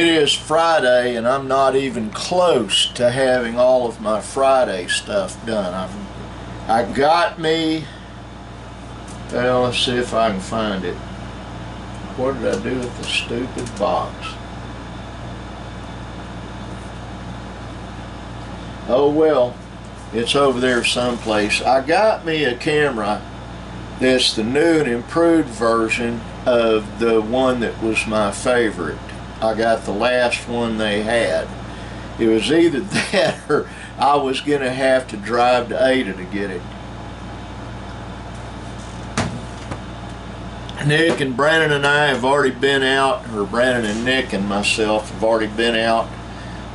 It is Friday and I'm not even close to having all of my Friday stuff done. I got me, well, let's see if I can find it. What did I do with the stupid box? Oh well, it's over there someplace. I got me a camera that's the new and improved version of the one that was my favorite. I got the last one they had. It was either that or I was going to have to drive to Ada to get it. Nick and Brandon and I have already been out, or Brandon and Nick and myself have already been out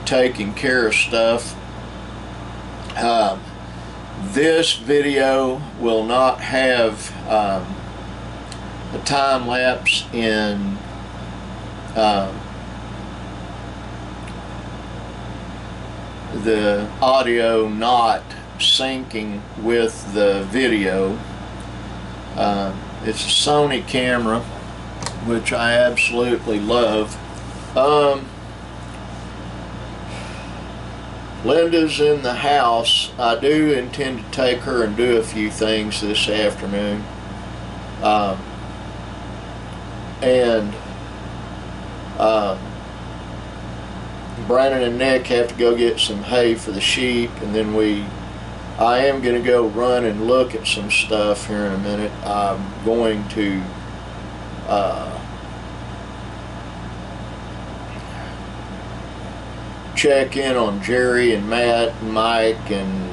taking care of stuff. This video will not have a time lapse in the audio not syncing with the video. It's a Sony camera, which I absolutely love. Linda's in the house. I do intend to take her and do a few things this afternoon. Brandon and Nick have to go get some hay for the sheep, and then I am going to go run and look at some stuff here in a minute. I'm going to check in on Jerry and Matt and Mike and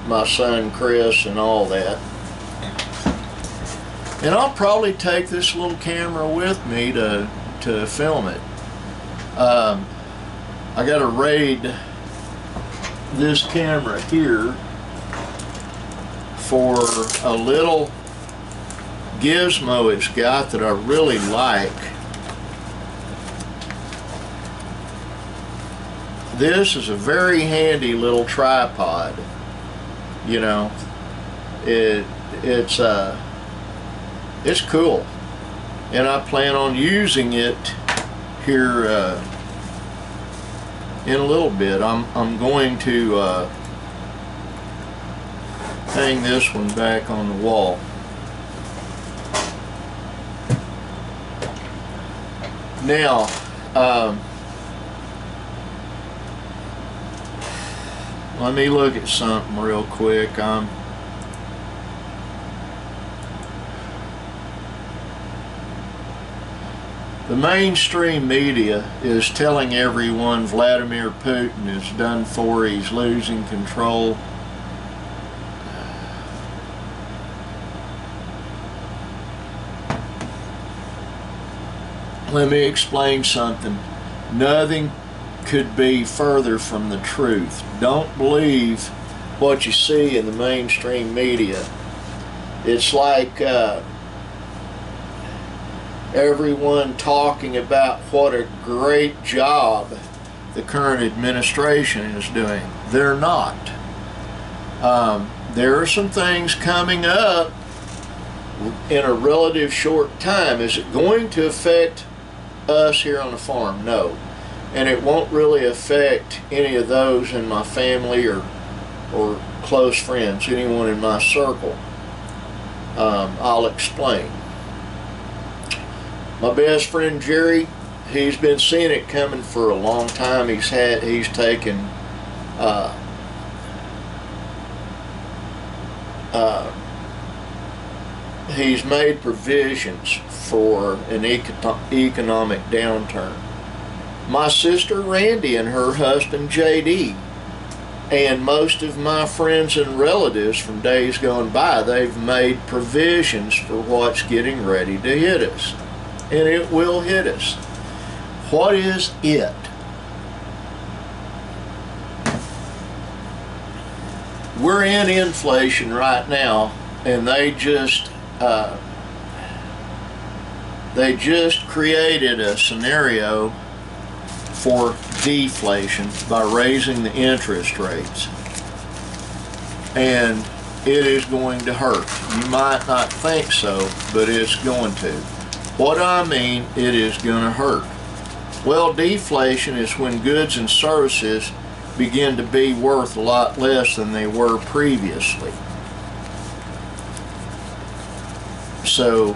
my son Chris and all that. And I'll probably take this little camera with me to film it. I got to raid this camera here for a little gizmo it's got that I really like. This is a very handy little tripod. You know, it's cool, and I plan on using it here in a little bit. I'm going to hang this one back on the wall. Now, let me look at something real quick. The mainstream media is telling everyone Vladimir Putin is done for, he's losing control. Let me explain something. Nothing could be further from the truth. Don't believe what you see in the mainstream media. It's like everyone talking about what a great job the current administration is doing. They're not. There are some things coming up in a relative short time. Is it going to affect us here on the farm? No. And it won't really affect any of those in my family or close friends, anyone in my circle. I'll explain. My best friend Jerry, he's been seeing it coming for a long time. He's taken he's made provisions for an economic downturn. My sister Randy and her husband JD, and most of my friends and relatives from days gone by, they've made provisions for what's getting ready to hit us. And it will hit us. What is it? We're in inflation right now, and they just created a scenario for deflation by raising the interest rates, and it is going to hurt. You might not think so, but it's going to. What I mean, it is going to hurt. Well, deflation is when goods and services begin to be worth a lot less than they were previously. So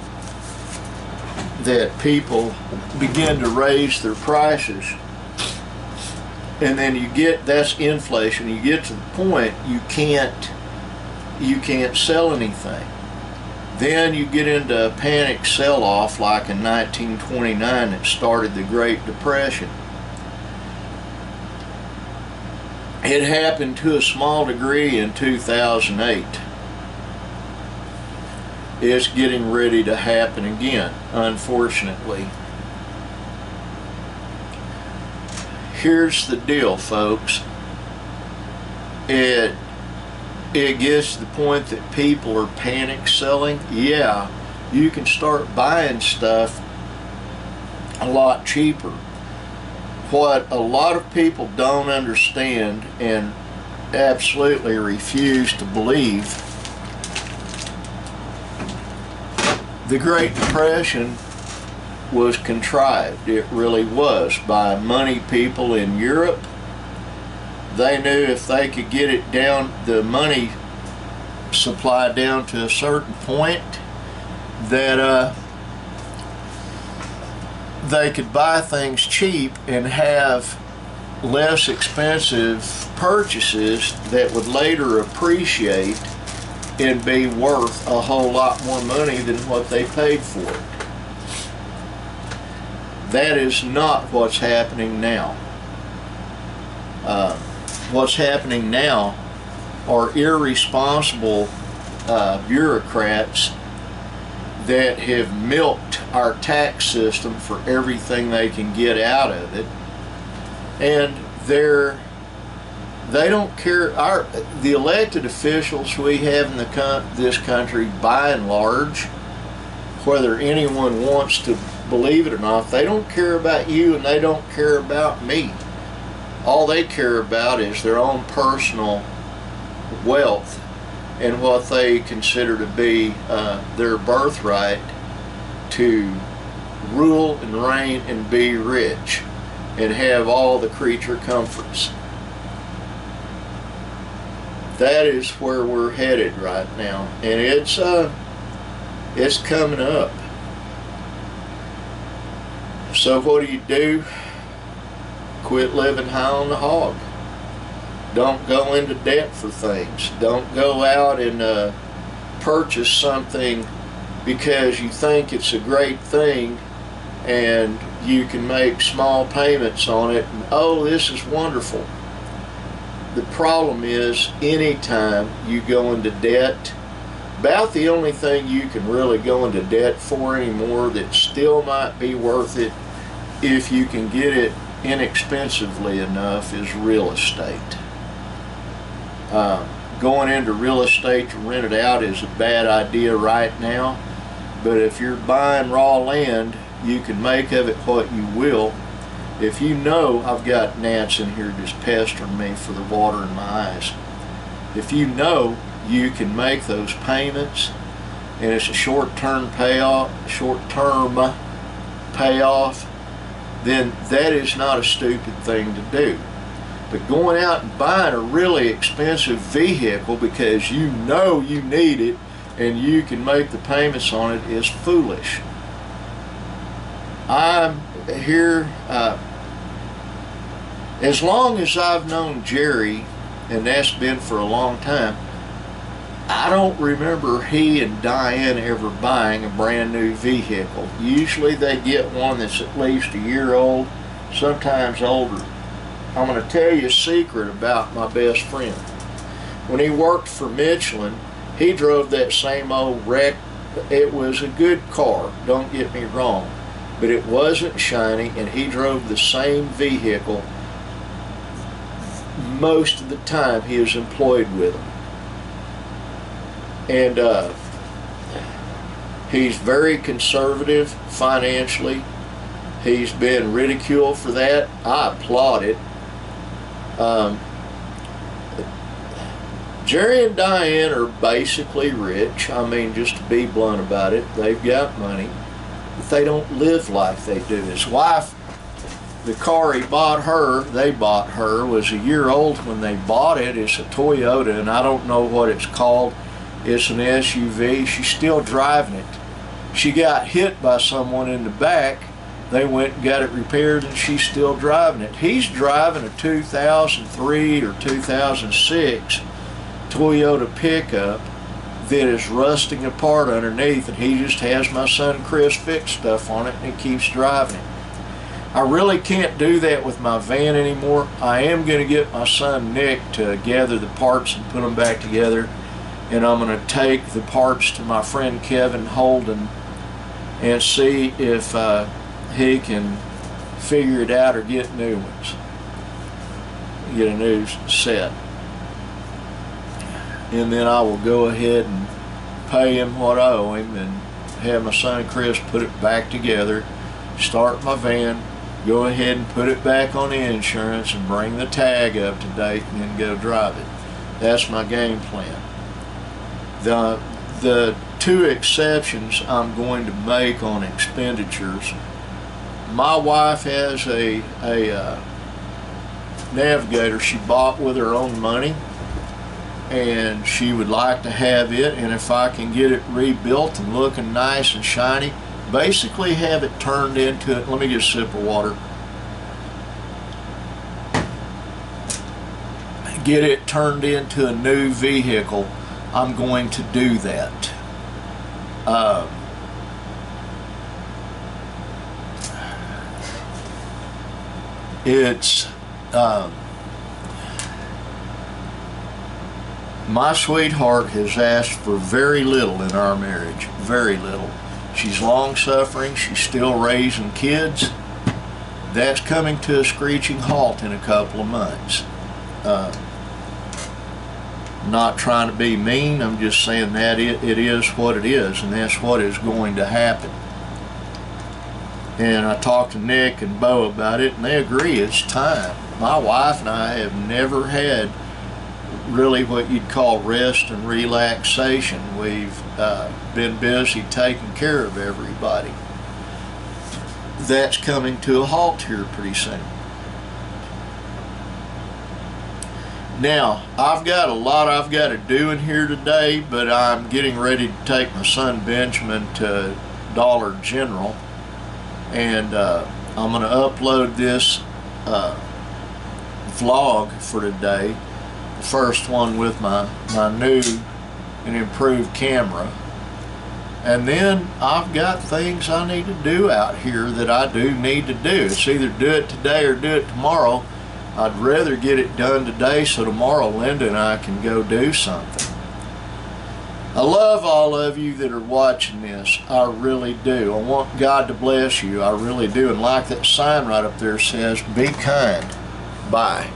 that people begin to raise their prices, and then that's inflation. You get to the point you can't sell anything. Then you get into a panic sell-off like in 1929 that started the Great Depression. It happened to a small degree in 2008. It's getting ready to happen again, unfortunately. Here's the deal, folks. It gets to the point that people are panic selling. Yeah, you can start buying stuff a lot cheaper. What a lot of people don't understand and absolutely refuse to believe, the Great Depression was contrived. It really was, by money people in Europe. They knew if they could get it down, the money supply down to a certain point, that they could buy things cheap and have less expensive purchases that would later appreciate and be worth a whole lot more money than what they paid for it. That is not what's happening now. What's happening now are irresponsible bureaucrats that have milked our tax system for everything they can get out of it, and they don't care. The elected officials we have in this country, by and large, whether anyone wants to believe it or not, they don't care about you and they don't care about me. All they care about is their own personal wealth and what they consider to be their birthright to rule and reign and be rich and have all the creature comforts. That is where we're headed right now, and it's coming up. So what do? Quit living high on the hog. Don't go into debt for things. Don't go out and purchase something because you think it's a great thing and you can make small payments on it and, oh, this is wonderful. The problem is, anytime you go into debt, about the only thing you can really go into debt for anymore that still might be worth it if you can get it inexpensively enough is real estate. Going into real estate to rent it out is a bad idea right now, but if you're buying raw land, you can make of it what you will. If you know, I've got gnats in here just pestering me for the water in my eyes. If you know you can make those payments and it's a short-term payoff, then that is not a stupid thing to do. But going out and buying a really expensive vehicle because you know you need it and you can make the payments on it is foolish. I'm here, as long as I've known Jerry, and that's been for a long time, I don't remember he and Diane ever buying a brand new vehicle. Usually they get one that's at least a year old, sometimes older. I'm going to tell you a secret about my best friend. When he worked for Michelin, he drove that same old wreck. It was a good car, don't get me wrong, but it wasn't shiny, and he drove the same vehicle most of the time he was employed with them. And he's very conservative financially. He's been ridiculed for that. I applaud it. Jerry and Diane are basically rich. I mean, just to be blunt about it, they've got money, but they don't live like they do. His wife The car they bought her, was a year old when they bought it. It's a Toyota, and I don't know what it's called. It's an SUV. She's still driving it. She got hit by someone in the back. They went and got it repaired, and she's still driving it. He's driving a 2003 or 2006 Toyota pickup that is rusting apart underneath, and he just has my son Chris fix stuff on it, and he keeps driving it. I really can't do that with my van anymore. I am going to get my son Nick to gather the parts and put them back together, and I'm going to take the parts to my friend Kevin Holden and see if he can figure it out or get new ones, get a new set. And then I will go ahead and pay him what I owe him and have my son Chris put it back together, start my van, go ahead and put it back on the insurance and bring the tag up to date, and then go drive it. That's my game plan. The two exceptions I'm going to make on expenditures. My wife has a Navigator she bought with her own money, and she would like to have it, and if I can get it rebuilt and looking nice and shiny, basically have it turned into, let me get a sip of water, get it turned into a new vehicle, I'm going to do that. My sweetheart has asked for very little in our marriage, very little. She's long-suffering, she's still raising kids. That's coming to a screeching halt in a couple of months. Not trying to be mean, I'm just saying that it is what it is, and that's what is going to happen. And I talked to Nick and Bo about it, and they agree it's time. My wife and I have never had really what you'd call rest and relaxation. We've been busy taking care of everybody. That's coming to a halt here pretty soon. Now, I've got a lot I've got to do in here today, but I'm getting ready to take my son Benjamin to Dollar General, and I'm going to upload this vlog for today, the first one with my new and improved camera. And then I've got things I need to do out here that I do need to do. It's either do it today or do it tomorrow. I'd rather get it done today so tomorrow Linda and I can go do something. I love all of you that are watching this. I really do. I want God to bless you. I really do. And like that sign right up there says, be kind. Bye.